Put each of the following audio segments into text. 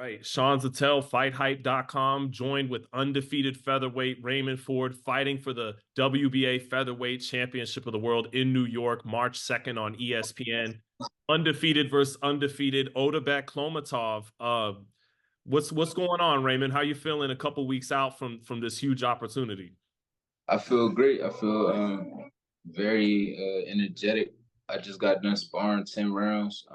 right. Sean Zittel, FightHype.com, joined with undefeated featherweight Raymond Ford, fighting for the WBA Featherweight Championship of the World in New York, March 2nd on ESPN. Undefeated versus undefeated Otabek Kholmatov. What's going on, Raymond? How you feeling a couple weeks out from this huge opportunity? I feel great. I feel very energetic. I just got done sparring 10 rounds.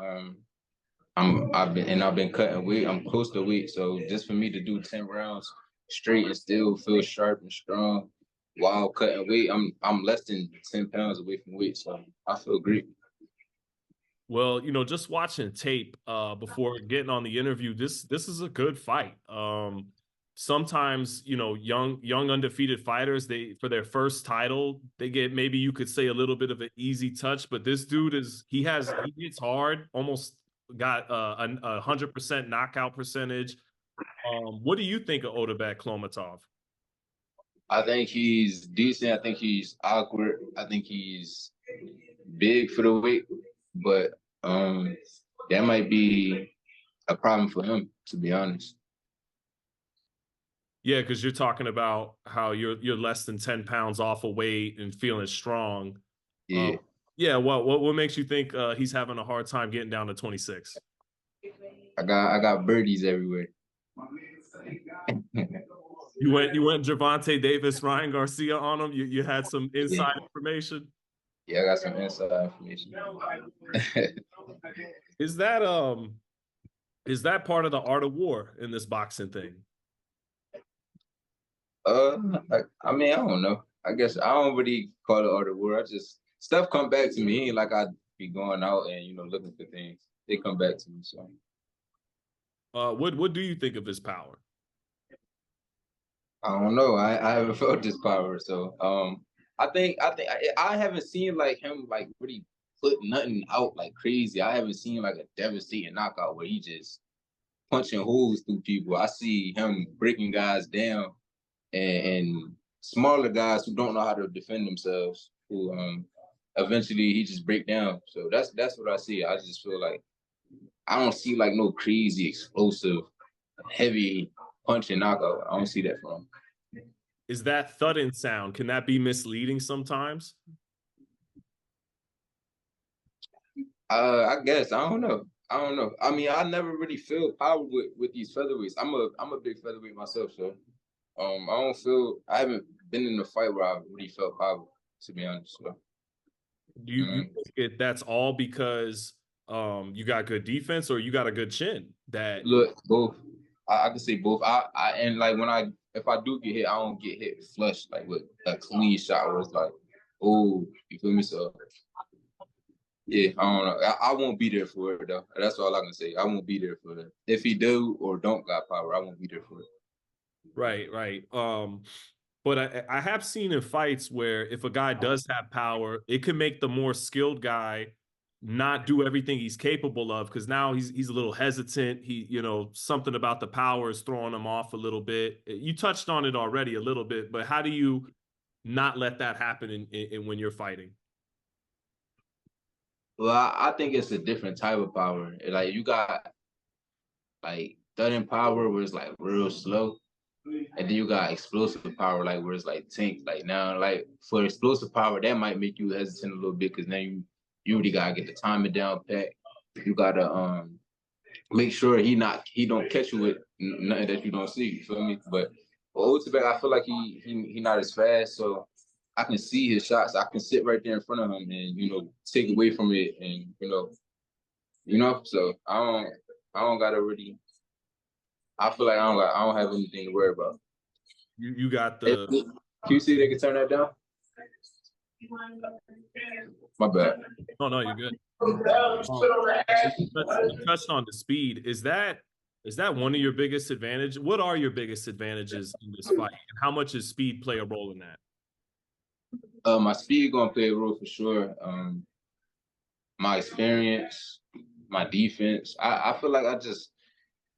I've been cutting weight. I'm close to weight. So just for me to do 10 rounds straight and still feel sharp and strong while cutting weight, I'm less than 10 pounds away from weight. So I feel great. Well, just watching tape before getting on the interview, this is a good fight. Sometimes, young undefeated fighters, they for their first title, they get, maybe you could say, a little bit of an easy touch, but this dude he hits hard, almost got a 100% knockout percentage. What do you think of Otabek Kholmatov? I think he's decent. I think he's awkward. I think he's big for the weight, but that might be a problem for him, to be honest. Yeah, because you're talking about how you're less than 10 pounds off of weight and feeling strong. Yeah. Yeah, well, what makes you think he's having a hard time getting down to 26? I got birdies everywhere. You went Gervonta Davis, Ryan Garcia on him. You had some Yeah. inside information. Yeah, I got some inside information. Is that part of the art of war in this boxing thing? I mean, I don't know. I guess I don't really call it art of war. I just stuff come back to me. Ain't like I'd be going out and looking for things. They come back to me. So What do you think of his power? I don't know. I haven't felt this power. So I haven't seen like him like really put nothing out like crazy. I haven't seen like a devastating knockout where he just punching holes through people. I see him breaking guys down and smaller guys who don't know how to defend themselves, who eventually he just break down. So that's what I see. I just feel like I don't see like no crazy explosive heavy punching knockout. I don't see that from him. Is that thudding sound? Can that be misleading sometimes? I guess I don't know. I don't know. I mean, I never really feel power with these featherweights. I'm a big featherweight myself, so I haven't been in a fight where I really felt power, to be honest. So, Do you think that's all because you got good defense, or you got a good chin? That look, both. I can say both. I and like if I do get hit, I don't get hit flush like with a clean shot where it's like, oh, you feel me? So yeah, I don't know. I won't be there for it though. That's all I can say. I won't be there for it. If he do or don't got power, I won't be there for it. right, right. But I have seen in fights where if a guy does have power, it can make the more skilled guy not do everything he's capable of, because now he's a little hesitant. Something about the power is throwing him off a little bit. You touched on it already a little bit, but how do you not let that happen in when you're fighting? Well, I think it's a different type of power. Like you got like thudding power where it's like real slow. And then you got explosive power, like where it's like tank. Like now, like for explosive power, that might make you hesitant a little bit because now you really gotta get the timing down pat. You gotta make sure he don't catch you with nothing that you don't see. You feel me? But for Otabek, I feel like he not as fast, so I can see his shots. I can sit right there in front of him and take away from it, and So I don't gotta really. I feel like I don't have anything to worry about. You got Hey, the can you see they can turn that down? My bad. Oh, no, you're good. You touched on the speed. Is that one of your biggest advantages? What are your biggest advantages in this fight, and how much does speed play a role in that? My speed gonna play a role for sure. My experience, my defense. I feel like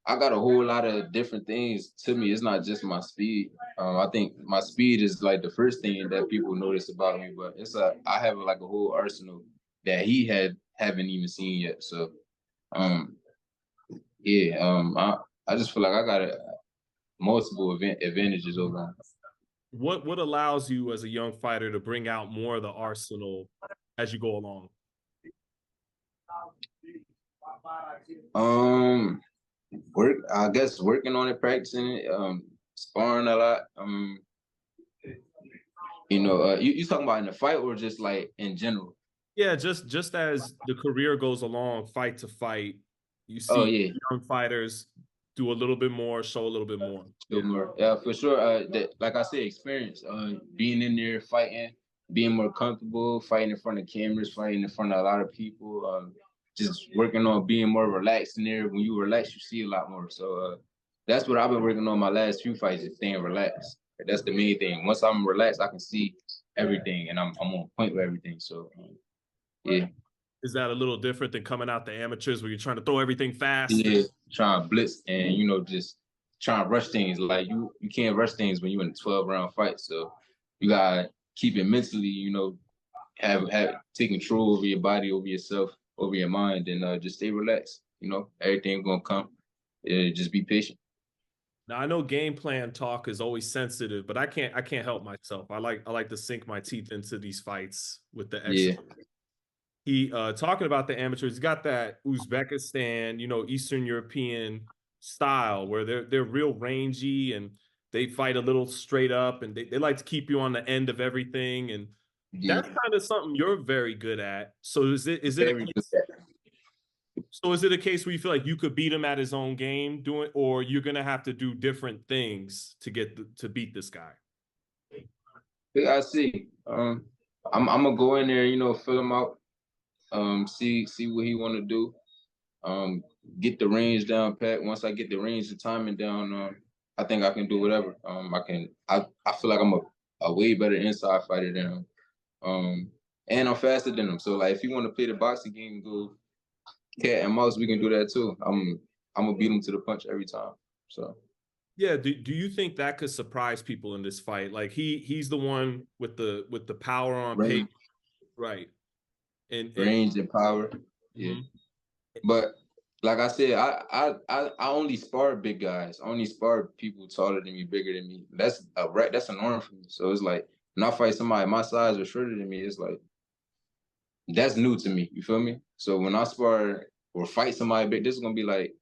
I got a whole lot of different things to me. It's not just my speed. I think my speed is like the first thing that people notice about me, but I have like a whole arsenal that haven't even seen yet. So, yeah, I just feel like I got multiple advantages over him. What allows you as a young fighter to bring out more of the arsenal as you go along? I guess working on it, practicing it, sparring a lot. You talking about in the fight or just like in general? Yeah, just as the career goes along, fight to fight, you Oh see yeah, young fighters do a little bit more, show a little bit more. still more. Yeah, for sure. Like I said, experience. Being in there fighting, being more comfortable, fighting in front of cameras, fighting in front of a lot of people. Just working on being more relaxed in there. When you relax, you see a lot more. So that's what I've been working on my last few fights, is staying relaxed. That's the main thing. Once I'm relaxed, I can see everything, and I'm on point with everything. So yeah. Is that a little different than coming out the amateurs where you're trying to throw everything fast? Yeah, trying to blitz and just trying to rush things. Like you can't rush things when you're in a 12-round fight. So you gotta keep it mentally, have take control over your body, over yourself, over your mind, and just stay relaxed. Everything gonna come. Just be patient. Now I know game plan talk is always sensitive, but I can't help myself. I like to sink my teeth into these fights with the Yeah, extra. He talking about the amateurs, he's got that Uzbekistan, Eastern European style where they're real rangy and they fight a little straight up and they like to keep you on the end of everything. And yeah, that's kind of something you're very good at. So is it a very good. case so is it a case where you feel like you could beat him at his own game doing, or you're gonna have to do different things to to beat this guy? Yeah, I see. I'm gonna go in there, fill him out, see what he want to do. um, get the range down pat. Once I get the range and timing down, I think I can do whatever. I feel like I'm a way better inside fighter than him. And I'm faster than him. So like if you want to play the boxing game and go cat and mouse, we can do that too. I'm gonna beat him to the punch every time. So Yeah, do you think that could surprise people in this fight? Like he's the one with the power on range, paper, right? And range and power. Yeah. mhm. But like I said, I only spar big guys. I only spar people taller than me, bigger than me. That's a norm for me. So it's like when I fight somebody my size or shorter than me, it's like that's new to me. You feel me? So when I spar or fight somebody big, this is gonna be like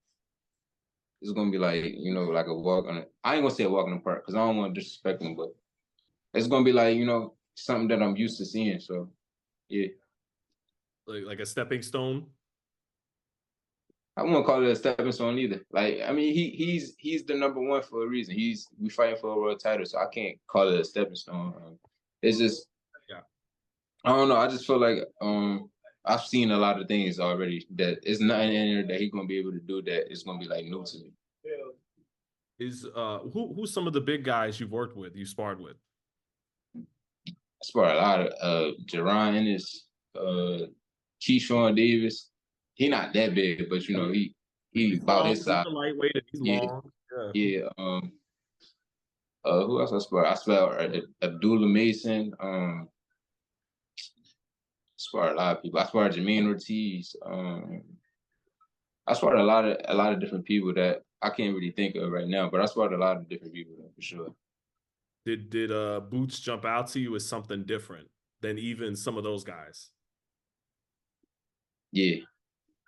like a walk on it. I ain't gonna say a walk in the park because I don't want to disrespect them, but it's gonna be like something that I'm used to seeing. So yeah. Like a stepping stone. I wouldn't call it a stepping stone either. Like, I mean, he's the number one for a reason. We fighting for a world title, so I can't call it a stepping stone. It's just Yeah. I don't know. I just feel like I've seen a lot of things already that it's nothing in there that he's gonna be able to do that is gonna be like new to me. Is who's some of the big guys you've worked with, you sparred with? I spar a lot of Jaron Ennis, Keyshawn Davis. He not that big, but he He's about long, his he's size. a lightweight, and he's Yeah, long. Yeah. yeah. Who else I spar? I spar Abdullah Mason. Spar a lot of people. I spar Jermaine Ortiz. I spar a lot of different people that I can't really think of right now, but I spar a lot of different people for sure. Did Boots jump out to you as something different than even some of those guys? Yeah,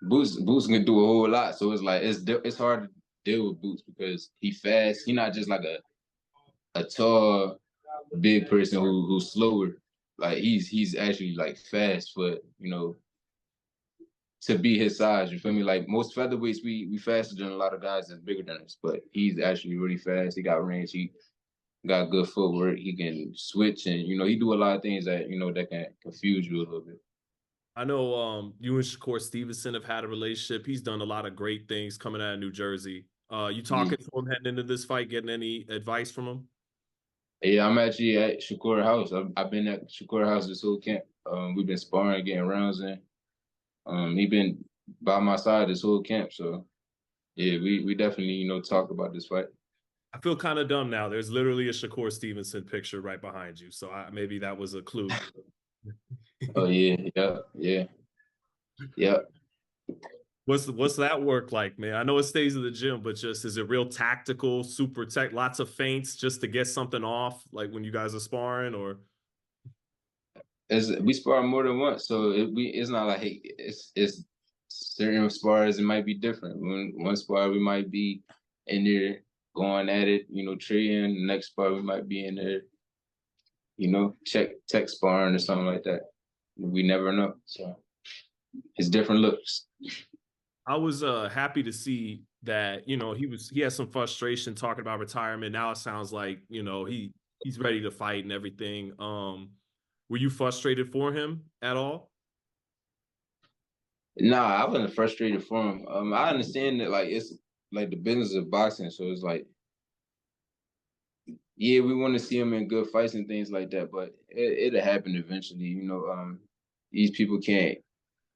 Boots can do a whole lot, so it's like it's hard to deal with Boots because he fast. He not just like a tall big person who's slower. Like he's actually like fast, but to be his size. You feel me? Like most featherweights, we faster than a lot of guys that's bigger than us, but he's actually really fast. He got range. He got good footwork. He can switch, and he do a lot of things that can confuse you a little bit. I know you and Shakur Stevenson have had a relationship. He's done a lot of great things coming out of New Jersey. You Yeah, talking to him heading into this fight, getting any advice from him? yeah. I'm actually at Shakur House. I've been at Shakur House this whole camp. We've been sparring, getting rounds in. He been by my side this whole camp. So yeah, we definitely talk about this fight. I feel kind of dumb now. There's literally a Shakur Stevenson picture right behind you, so maybe that was a clue. Oh yeah, yeah, yeah, yeah. What's that work like, man? I know it stays in the gym, but just is it real tactical, super tech, lots of feints just to get something off, like when you guys are sparring, or We spar more than once, so it's not like hey, it's certain spars it might be different. When one spar we might be in there going at it, trading. The next spar we might be in there, check tech sparring or something like that. We never know. So it's different looks. I was happy to see that, he had some frustration talking about retirement. Now it sounds like, he's ready to fight and everything. Were you frustrated for him at all? Nah, I wasn't frustrated for him. I understand that like it's like the business of boxing, so it's like yeah, we want to see him in good fights and things like that, but it'll happen eventually. These people can't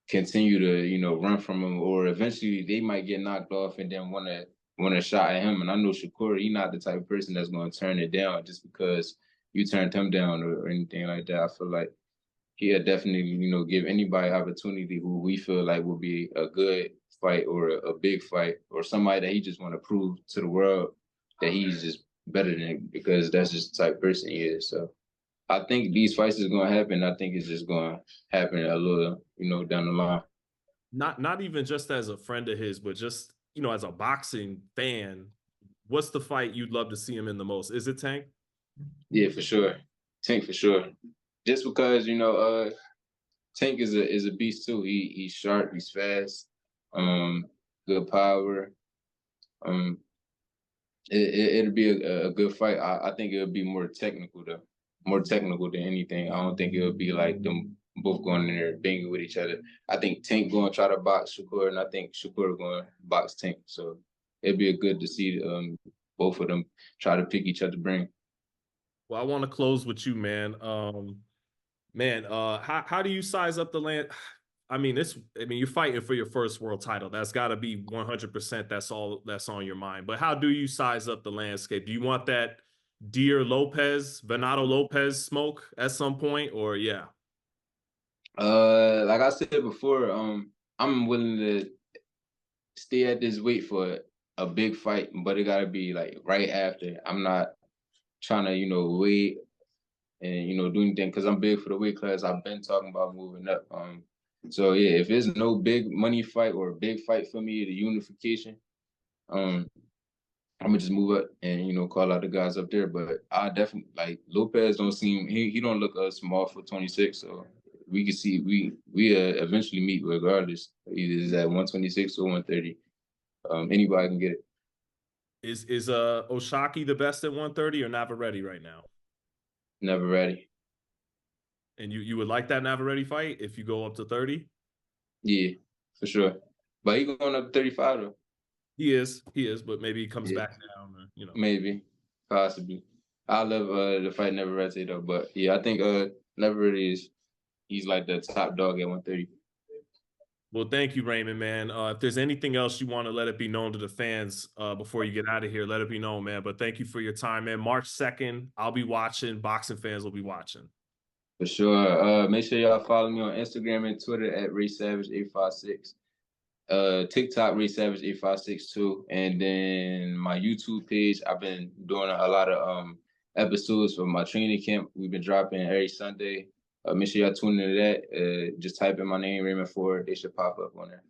continue to run from him, or eventually they might get knocked off and then want a shot at him. And I know Shakur, he's not the type of person that's going to turn it down just because you turned him down or anything like that. I feel like he'll definitely give anybody opportunity who we feel like will be a good fight or a big fight or somebody that he just want to prove to the world that he's just better than, because that's just the type of person he is. So I think these fights is going to happen. I think it's just going to happen a little, down the line. Not even just as a friend of his, but just, as a boxing fan, what's the fight you'd love to see him in the most? Is it Tank? Yeah, for sure. Tank for sure. Just because Tank is a beast too. He's sharp. He's fast. Good power. Um, it'll be a good fight. I think it'll be more technical though. More technical than anything. I don't think it'll be like them both going in there banging with each other. I think Tank going to try to box Shakur, and I think Shakur going to box Tank. So it'd be good to see both of them try to pick each other's brain. Well, I want to close with you, man. How do you size up the land? You're fighting for your first world title. That's got to be 100%. That's all that's on your mind. But how do you size up the landscape? Do you want that Venado Lopez smoke at some point, or yeah? Like I said before, I'm willing to stay at this weight for a big fight, but it gotta be like right after. I'm not trying to, wait and do anything because I'm big for the weight class. I've been talking about moving up. So yeah, if there's no big money fight or a big fight for me, the unification, um, I'm gonna just move up and call out the guys up there. But I definitely like Lopez. Don't seem he don't look small for 26. So we can see we eventually meet regardless. Either is at 126 or 130. Anybody can get it. Is Oshaki the best at 130 or Navarrete right now? Never ready. And you would like that Navarrete fight if you go up to 30? Yeah, for sure. But he going up 35 though. He is, but maybe he comes Yeah, back down, maybe, possibly. I love the fight Navarrete though, but yeah, I think Navarrete he's like the top dog at 130. Well, thank you, Raymond, man. If there's anything else you want to let it be known to the fans before you get out of here, let it be known, man. But thank you for your time, man. March 2nd, I'll be watching. Boxing fans will be watching. For sure. Make sure y'all follow me on Instagram and Twitter at RaySavage856. TikTok RaySavage856 too. And then my YouTube page, I've been doing a lot of episodes for my training camp. We've been dropping every Sunday. Make sure y'all tune into that. Just type in my name, Raymond Ford. They should pop up on there.